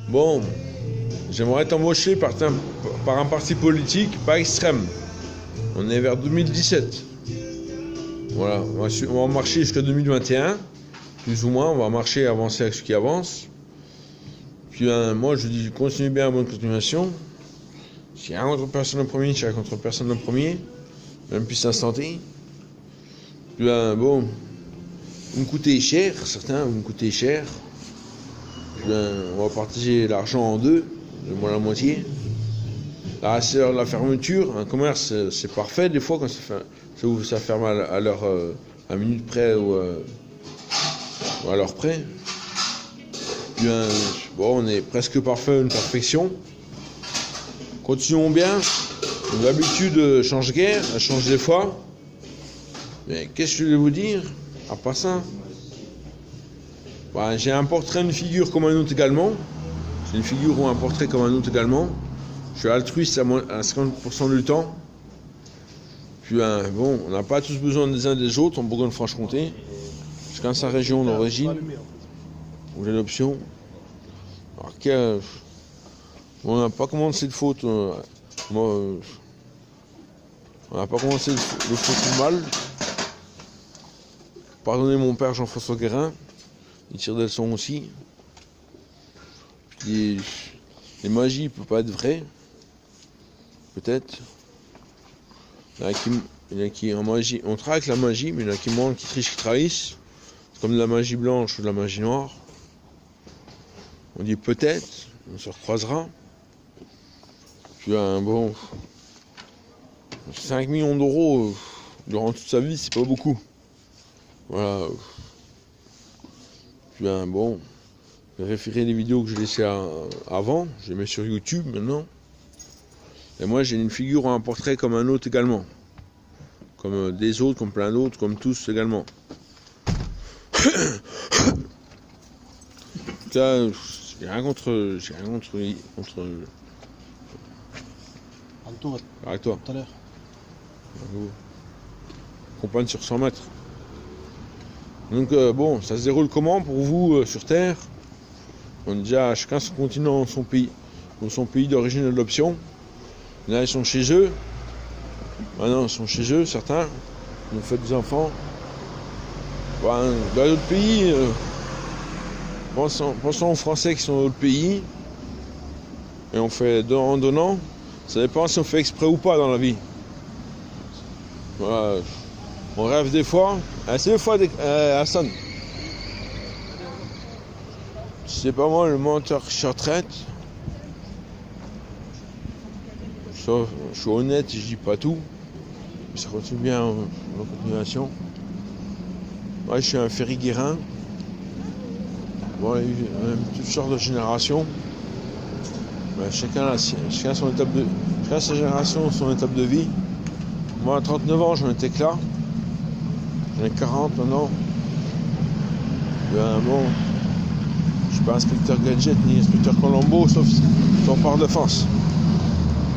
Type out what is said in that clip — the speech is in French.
Bon, j'aimerais être embauché par un parti politique pas extrême. On est vers 2017. Voilà, on va marcher jusqu'à 2021, plus ou moins, on va marcher, avancer avec ce qui avance. Puis moi je dis, continue bien à bonne continuation. S'il y a rien contre personne en premier, j'ai rien contre personne en premier, même plus instanté. Puis bon, vous me coûtez cher, certains, vous me coûtez cher. Puis on va partager l'argent en deux, moi la moitié. La fermeture, un commerce, c'est parfait des fois quand ça ferme à l'heure, à minute près ou à l'heure près. Puis bon, on est presque parfait, une perfection. Continuons bien. L'habitude change guère, elle change des fois. Mais qu'est-ce que je voulais vous dire à part ça? Bah, j'ai un portrait, une figure comme un autre également. J'ai une figure ou un portrait comme un autre également. Je suis altruiste à 50% du temps. Puis bon, on n'a pas tous besoin des uns des autres en Bourgogne-Franche-Comté. Chacun sa région d'origine ou de l'option. Alors on n'a pas commencé de faute. On n'a pas commencé le faute mal. Pardonnez mon père Jean-François Guérin. Il tire des leçons aussi. Puis les magies ne peuvent pas être vraies. Peut-être. Il y en a qui en magie. On travaille avec la magie, mais il y en a qui mentent, qui trichent, qui trahissent. C'est comme de la magie blanche ou de la magie noire. On dit peut-être, on se recroisera. Puis bon, 5 millions d'euros durant toute sa vie, c'est pas beaucoup. Voilà. Puis bon, j'ai référé les vidéos que je laissais avant, je les mets sur YouTube maintenant. Et moi j'ai une figure ou un portrait comme un autre également. Comme des autres, comme plein d'autres, comme tous également. Là, j'ai rien contre. Avec toi. Tout à l'heure. Compagne sur 100 mètres. Donc bon, ça se déroule comment pour vous sur Terre? On est déjà chacun son continent, son pays, ou son pays d'origine et d'adoption. Là ils sont chez eux. Maintenant ils sont chez eux, certains. Ils ont fait des enfants. Dans d'autres pays, pensons aux Français qui sont dans d'autres pays. Et on fait en donnant. Ça dépend si on fait exprès ou pas dans la vie. Voilà. On rêve des fois. C'est des fois Hassan. C'est pas moi le menteur qui se retraite. Je suis honnête, je dis pas tout. Mais ça continue bien en continuation. Moi je suis un Ferry Guérin. Bon, il y a eu toutes sortes de générations. Ben, chacun sa génération, son étape de vie. Moi à 39 ans j'en étais que là. J'en ai 40 maintenant. Ben bon, je suis pas inspecteur gadget ni inspecteur Colombo, sauf par défense.